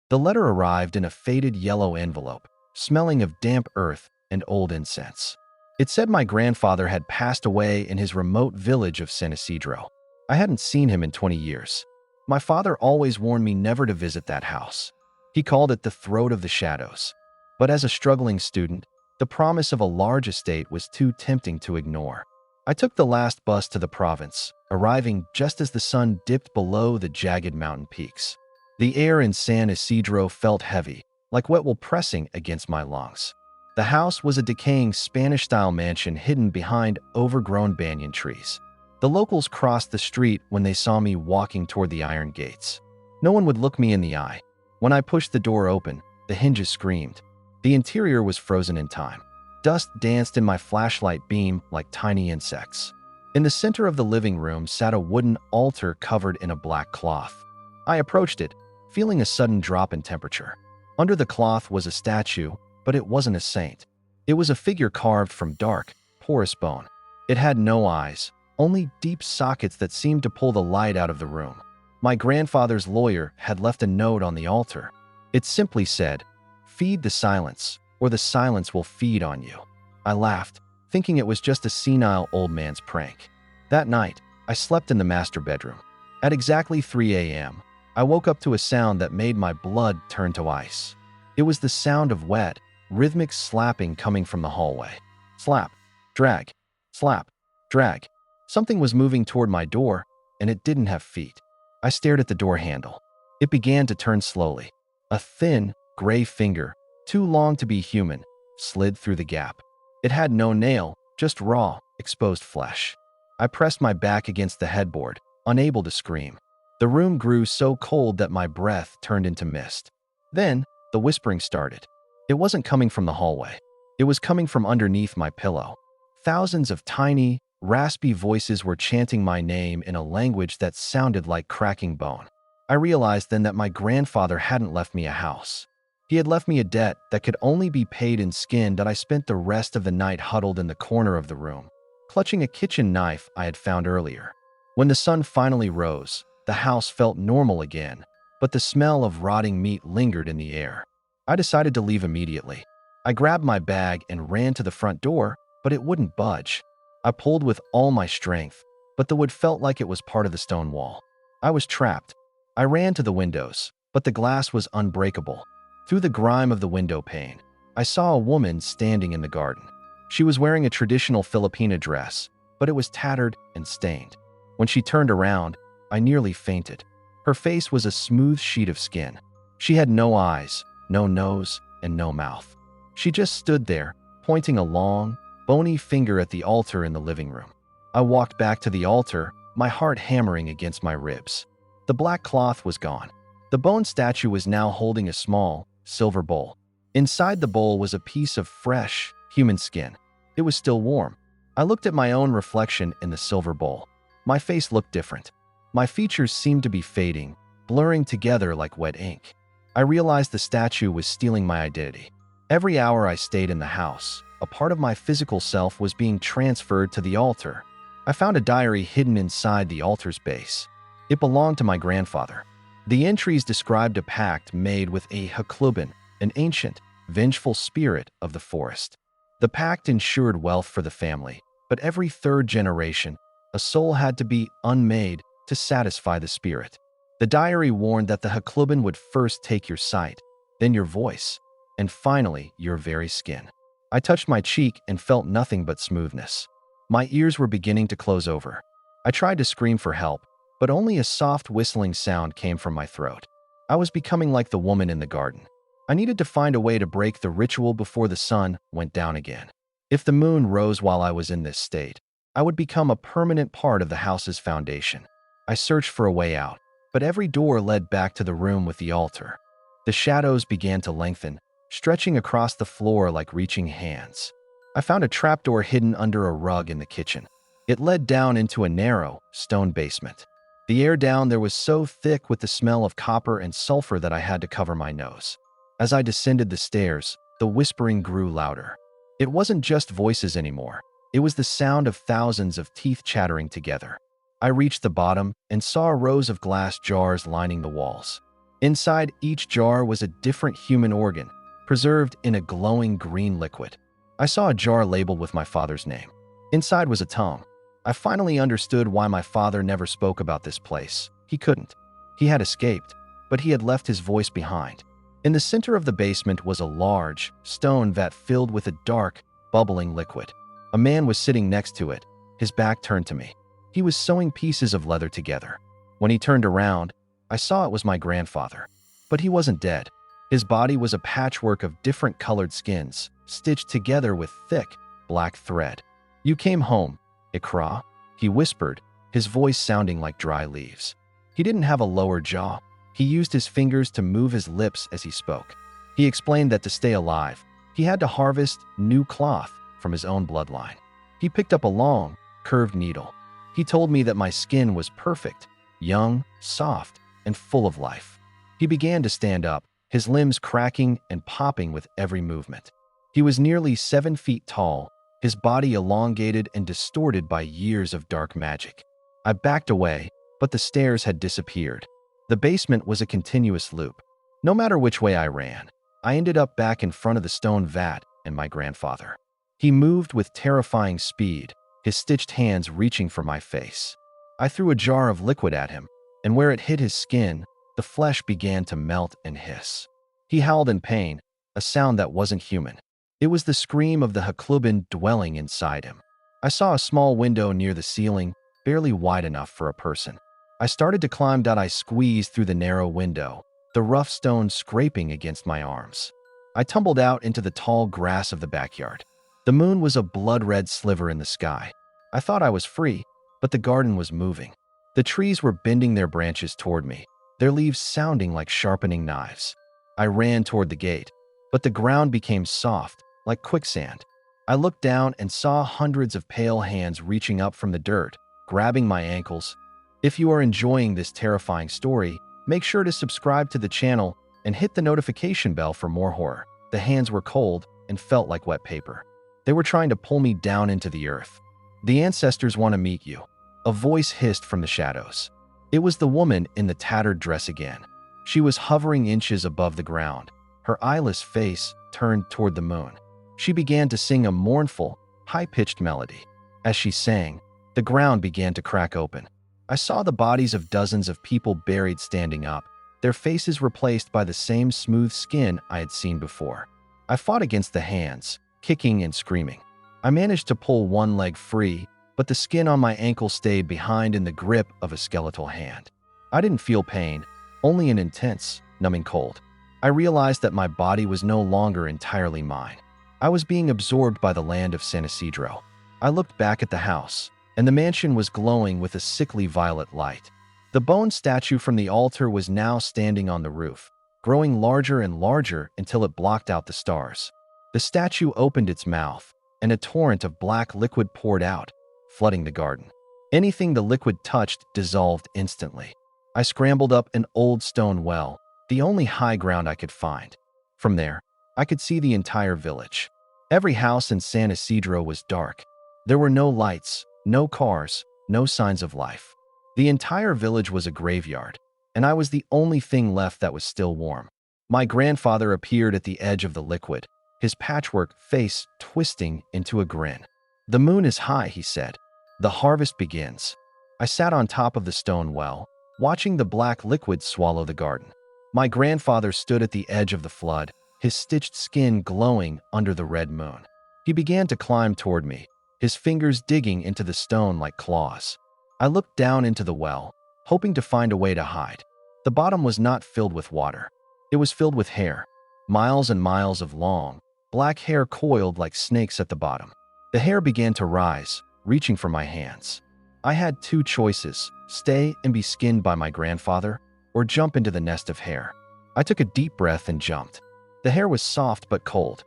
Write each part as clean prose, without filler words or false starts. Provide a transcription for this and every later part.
The letter arrived in a faded yellow envelope, smelling of damp earth and old incense. It said my grandfather had passed away in his remote village of San Isidro. I hadn't seen him in 20 years. My father always warned me never to visit that house. He called it the throat of the shadows. But as a struggling student, the promise of a large estate was too tempting to ignore. I took the last bus to the province, arriving just as the sun dipped below the jagged mountain peaks. The air in San Isidro felt heavy, like wet wool pressing against my lungs. The house was a decaying Spanish-style mansion hidden behind overgrown banyan trees. The locals crossed the street when they saw me walking toward the iron gates. No one would look me in the eye. When I pushed the door open, the hinges screamed. The interior was frozen in time. Dust danced in my flashlight beam like tiny insects. In the center of the living room sat a wooden altar covered in a black cloth. I approached it, feeling a sudden drop in temperature. Under the cloth was a statue, but it wasn't a saint. It was a figure carved from dark, porous bone. It had no eyes, only deep sockets that seemed to pull the light out of the room. My grandfather's lawyer had left a note on the altar. It simply said, "Feed the silence, or the silence will feed on you." I laughed, thinking it was just a senile old man's prank. That night, I slept in the master bedroom. At exactly 3 a.m., I woke up to a sound that made my blood turn to ice. It was the sound of wet, rhythmic slapping coming from the hallway. Slap, drag, slap, drag. Something was moving toward my door, and it didn't have feet. I stared at the door handle. It began to turn slowly. A thin, gray finger, too long to be human, slid through the gap. It had no nail, just raw, exposed flesh. I pressed my back against the headboard, unable to scream. The room grew so cold that my breath turned into mist. Then, the whispering started. It wasn't coming from the hallway. It was coming from underneath my pillow. Thousands of tiny, raspy voices were chanting my name in a language that sounded like cracking bone. I realized then that my grandfather hadn't left me a house. He had left me a debt that could only be paid in skin that I spent the rest of the night huddled in the corner of the room, clutching a kitchen knife I had found earlier. When the sun finally rose, the house felt normal again, but the smell of rotting meat lingered in the air. I decided to leave immediately. I grabbed my bag and ran to the front door, but it wouldn't budge. I pulled with all my strength, but the wood felt like it was part of the stone wall. I was trapped. I ran to the windows, but the glass was unbreakable. Through the grime of the window pane, I saw a woman standing in the garden. She was wearing a traditional Filipina dress, but it was tattered and stained. When she turned around, I nearly fainted. Her face was a smooth sheet of skin. She had no eyes, no nose, and no mouth. She just stood there, pointing a long, bony finger at the altar in the living room. I walked back to the altar, my heart hammering against my ribs. The black cloth was gone. The bone statue was now holding a small, silver bowl. Inside the bowl was a piece of fresh, human skin. It was still warm. I looked at my own reflection in the silver bowl. My face looked different. My features seemed to be fading, blurring together like wet ink. I realized the statue was stealing my identity. Every hour I stayed in the house, a part of my physical self was being transferred to the altar. I found a diary hidden inside the altar's base. It belonged to my grandfather. The entries described a pact made with a Haklubin, an ancient, vengeful spirit of the forest. The pact ensured wealth for the family, but every third generation, a soul had to be unmade to satisfy the spirit. The diary warned that the Haklubin would first take your sight, then your voice, and finally your very skin. I touched my cheek and felt nothing but smoothness. My ears were beginning to close over. I tried to scream for help, but only a soft whistling sound came from my throat. I was becoming like the woman in the garden. I needed to find a way to break the ritual before the sun went down again. If the moon rose while I was in this state, I would become a permanent part of the house's foundation. I searched for a way out, but every door led back to the room with the altar. The shadows began to lengthen, stretching across the floor like reaching hands. I found a trapdoor hidden under a rug in the kitchen. It led down into a narrow, stone basement. The air down there was so thick with the smell of copper and sulfur that I had to cover my nose. As I descended the stairs, the whispering grew louder. It wasn't just voices anymore. It was the sound of thousands of teeth chattering together. I reached the bottom and saw rows of glass jars lining the walls. Inside each jar was a different human organ, preserved in a glowing green liquid. I saw a jar labeled with my father's name. Inside was a tongue. I finally understood why my father never spoke about this place. He couldn't. He had escaped, but he had left his voice behind. In the center of the basement was a large, stone vat filled with a dark, bubbling liquid. A man was sitting next to it, his back turned to me. He was sewing pieces of leather together. When he turned around, I saw it was my grandfather. But he wasn't dead. His body was a patchwork of different colored skins, stitched together with thick, black thread. "You came home, Ikra," he whispered, his voice sounding like dry leaves. He didn't have a lower jaw. He used his fingers to move his lips as he spoke. He explained that to stay alive, he had to harvest new cloth from his own bloodline. He picked up a long, curved needle. He told me that my skin was perfect, young, soft, and full of life. He began to stand up, his limbs cracking and popping with every movement. He was nearly 7 feet tall, his body elongated and distorted by years of dark magic. I backed away, but the stairs had disappeared. The basement was a continuous loop. No matter which way I ran, I ended up back in front of the stone vat and my grandfather. He moved with terrifying speed, his stitched hands reaching for my face. I threw a jar of liquid at him, and where it hit his skin, the flesh began to melt and hiss. He howled in pain, a sound that wasn't human. It was the scream of the Haklubin dwelling inside him. I saw a small window near the ceiling, barely wide enough for a person. I started to climb. I squeezed through the narrow window, the rough stone scraping against my arms. I tumbled out into the tall grass of the backyard. The moon was a blood-red sliver in the sky. I thought I was free, but the garden was moving. The trees were bending their branches toward me, their leaves sounding like sharpening knives. I ran toward the gate, but the ground became soft, like quicksand. I looked down and saw hundreds of pale hands reaching up from the dirt, grabbing my ankles. If you are enjoying this terrifying story, make sure to subscribe to the channel and hit the notification bell for more horror. The hands were cold and felt like wet paper. They were trying to pull me down into the earth. "The ancestors want to meet you," a voice hissed from the shadows. It was the woman in the tattered dress again. She was hovering inches above the ground, her eyeless face turned toward the moon. She began to sing a mournful, high-pitched melody. As she sang, the ground began to crack open. I saw the bodies of dozens of people buried standing up, their faces replaced by the same smooth skin I had seen before. I fought against the hands, kicking and screaming. I managed to pull one leg free, but the skin on my ankle stayed behind in the grip of a skeletal hand. I didn't feel pain, only an intense, numbing cold. I realized that my body was no longer entirely mine. I was being absorbed by the land of San Isidro. I looked back at the house, and the mansion was glowing with a sickly violet light. The bone statue from the altar was now standing on the roof, growing larger and larger until it blocked out the stars. The statue opened its mouth, and a torrent of black liquid poured out, flooding the garden. Anything the liquid touched dissolved instantly. I scrambled up an old stone well, the only high ground I could find. From there, I could see the entire village. Every house in San Isidro was dark. There were no lights, no cars, no signs of life. The entire village was a graveyard, and I was the only thing left that was still warm. My grandfather appeared at the edge of the liquid, his patchwork face twisting into a grin. "The moon is high," he said. "The harvest begins." I sat on top of the stone well, watching the black liquid swallow the garden. My grandfather stood at the edge of the flood, his stitched skin glowing under the red moon. He began to climb toward me, his fingers digging into the stone like claws. I looked down into the well, hoping to find a way to hide. The bottom was not filled with water. It was filled with hair, miles and miles of long, black hair coiled like snakes at the bottom. The hair began to rise, reaching for my hands. I had two choices: stay and be skinned by my grandfather, or jump into the nest of hair. I took a deep breath and jumped. The hair was soft but cold.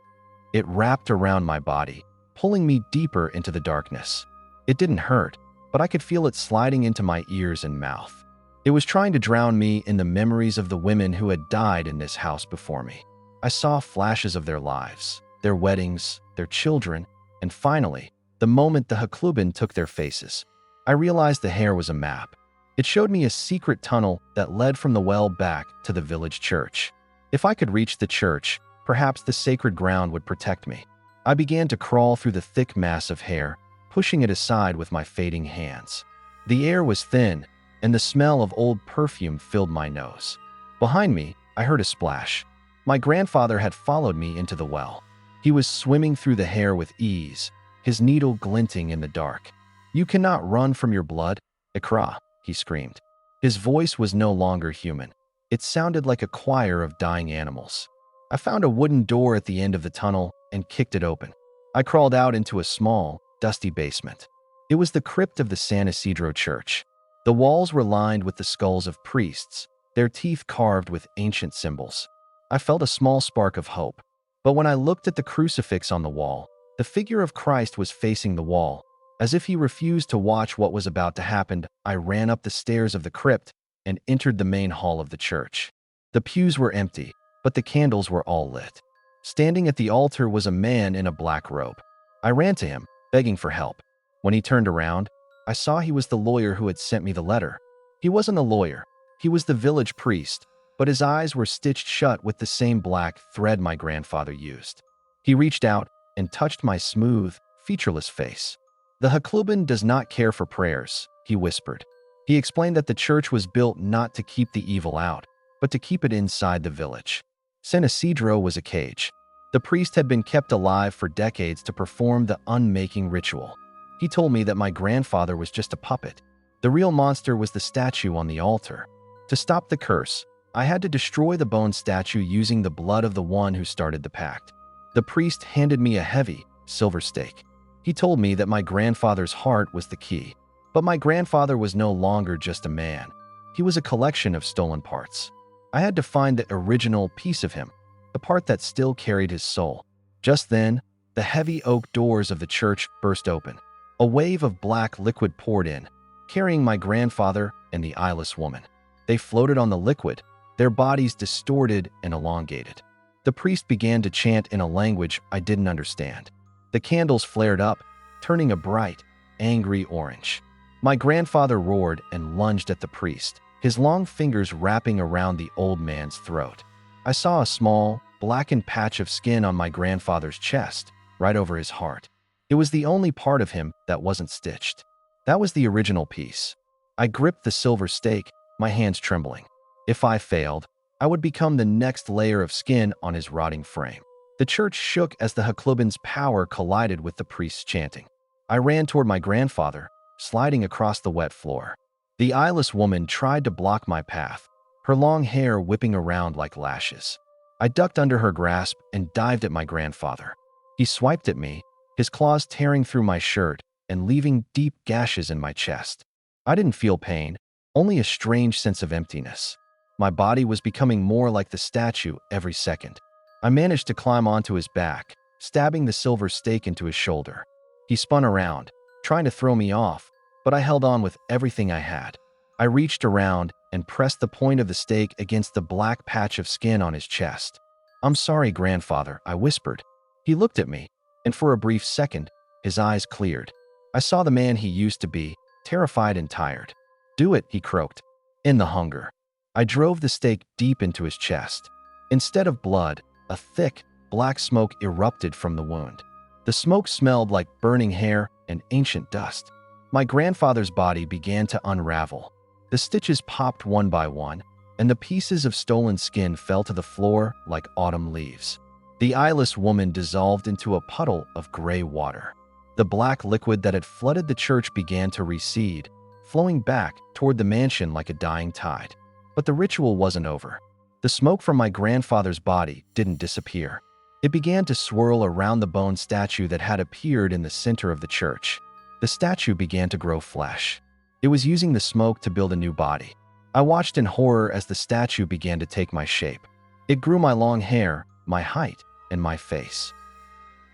It wrapped around my body, pulling me deeper into the darkness. It didn't hurt, but I could feel it sliding into my ears and mouth. It was trying to drown me in the memories of the women who had died in this house before me. I saw flashes of their lives, their weddings, their children, and finally, the moment the Haklubin took their faces. I realized the hair was a map. It showed me a secret tunnel that led from the well back to the village church. If I could reach the church, perhaps the sacred ground would protect me. I began to crawl through the thick mass of hair, pushing it aside with my fading hands. The air was thin, and the smell of old perfume filled my nose. Behind me, I heard a splash. My grandfather had followed me into the well. He was swimming through the hair with ease, his needle glinting in the dark. "You cannot run from your blood, Ikra," he screamed. His voice was no longer human. It sounded like a choir of dying animals. I found a wooden door at the end of the tunnel and kicked it open. I crawled out into a small, dusty basement. It was the crypt of the San Isidro Church. The walls were lined with the skulls of priests, their teeth carved with ancient symbols. I felt a small spark of hope. But when I looked at the crucifix on the wall, the figure of Christ was facing the wall. As if he refused to watch what was about to happen, I ran up the stairs of the crypt and entered the main hall of the church. The pews were empty, but the candles were all lit. Standing at the altar was a man in a black robe. I ran to him, begging for help. When he turned around, I saw he was the lawyer who had sent me the letter. He wasn't a lawyer. He was the village priest, but his eyes were stitched shut with the same black thread my grandfather used. He reached out and touched my smooth, featureless face. "The Haklubin does not care for prayers," he whispered. He explained that the church was built not to keep the evil out, but to keep it inside the village. San Isidro was a cage. The priest had been kept alive for decades to perform the unmaking ritual. He told me that my grandfather was just a puppet. The real monster was the statue on the altar. To stop the curse, I had to destroy the bone statue using the blood of the one who started the pact. The priest handed me a heavy, silver stake. He told me that my grandfather's heart was the key. But my grandfather was no longer just a man. He was a collection of stolen parts. I had to find the original piece of him, the part that still carried his soul. Just then, the heavy oak doors of the church burst open. A wave of black liquid poured in, carrying my grandfather and the eyeless woman. They floated on the liquid, their bodies distorted and elongated. The priest began to chant in a language I didn't understand. The candles flared up, turning a bright, angry orange. My grandfather roared and lunged at the priest, his long fingers wrapping around the old man's throat. I saw a small, blackened patch of skin on my grandfather's chest, right over his heart. It was the only part of him that wasn't stitched. That was the original piece. I gripped the silver stake, my hands trembling. If I failed, I would become the next layer of skin on his rotting frame. The church shook as the Haklubin's power collided with the priest's chanting. I ran toward my grandfather, sliding across the wet floor. The eyeless woman tried to block my path, her long hair whipping around like lashes. I ducked under her grasp and dived at my grandfather. He swiped at me, his claws tearing through my shirt and leaving deep gashes in my chest. I didn't feel pain, only a strange sense of emptiness. My body was becoming more like the statue every second. I managed to climb onto his back, stabbing the silver stake into his shoulder. He spun around, trying to throw me off, but I held on with everything I had. I reached around and pressed the point of the stake against the black patch of skin on his chest. "I'm sorry, grandfather," I whispered. He looked at me, and for a brief second, his eyes cleared. I saw the man he used to be, terrified and tired. "Do it," he croaked. "In the hunger." I drove the stake deep into his chest. Instead of blood, a thick, black smoke erupted from the wound. The smoke smelled like burning hair and ancient dust. My grandfather's body began to unravel. The stitches popped one by one, and the pieces of stolen skin fell to the floor like autumn leaves. The eyeless woman dissolved into a puddle of gray water. The black liquid that had flooded the church began to recede, flowing back toward the mansion like a dying tide. But the ritual wasn't over. The smoke from my grandfather's body didn't disappear. It began to swirl around the bone statue that had appeared in the center of the church. The statue began to grow flesh. It was using the smoke to build a new body. I watched in horror as the statue began to take my shape. It grew my long hair, my height, and my face.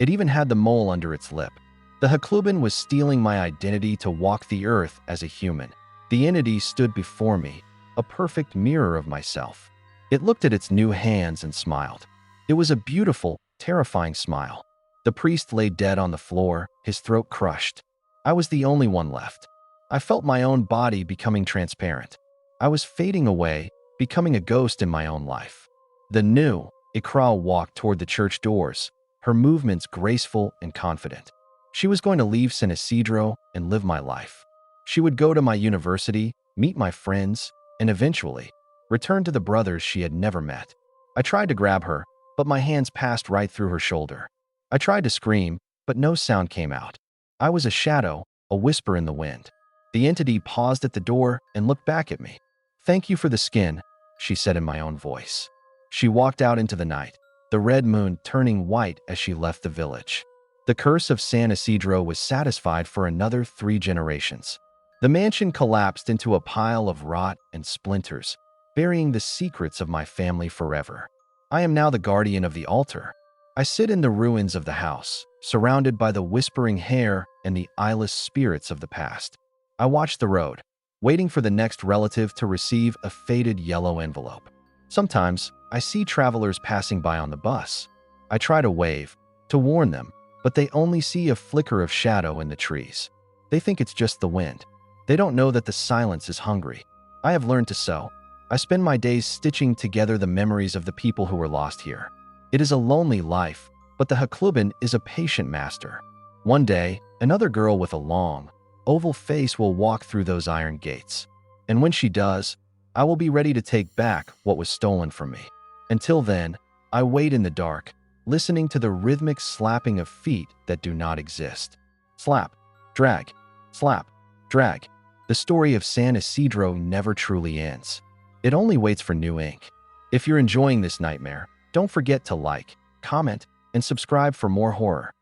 It even had the mole under its lip. The Haklubin was stealing my identity to walk the earth as a human. The entity stood before me, a perfect mirror of myself. It looked at its new hands and smiled. It was a beautiful, terrifying smile. The priest lay dead on the floor, his throat crushed. I was the only one left. I felt my own body becoming transparent. I was fading away, becoming a ghost in my own life. The new Ikra walked toward the church doors, her movements graceful and confident. She was going to leave San Isidro and live my life. She would go to my university, meet my friends, and eventually return to the brothers she had never met. I tried to grab her, but my hands passed right through her shoulder. I tried to scream, but no sound came out. I was a shadow, a whisper in the wind. The entity paused at the door and looked back at me. "Thank you for the skin," she said in my own voice. She walked out into the night, the red moon turning white as she left the village. The curse of San Isidro was satisfied for another 3 generations. The mansion collapsed into a pile of rot and splinters, burying the secrets of my family forever. I am now the guardian of the altar. I sit in the ruins of the house, surrounded by the whispering hair and the eyeless spirits of the past. I watch the road, waiting for the next relative to receive a faded yellow envelope. Sometimes, I see travelers passing by on the bus. I try to wave, to warn them, but they only see a flicker of shadow in the trees. They think it's just the wind. They don't know that the silence is hungry. I have learned to sew. I spend my days stitching together the memories of the people who were lost here. It is a lonely life, but the Haklubin is a patient master. One day, another girl with a long, oval face will walk through those iron gates. And when she does, I will be ready to take back what was stolen from me. Until then, I wait in the dark, listening to the rhythmic slapping of feet that do not exist. Slap, drag, slap, drag. The story of San Isidro never truly ends. It only waits for new ink. If you're enjoying this nightmare, don't forget to like, comment, and subscribe for more horror.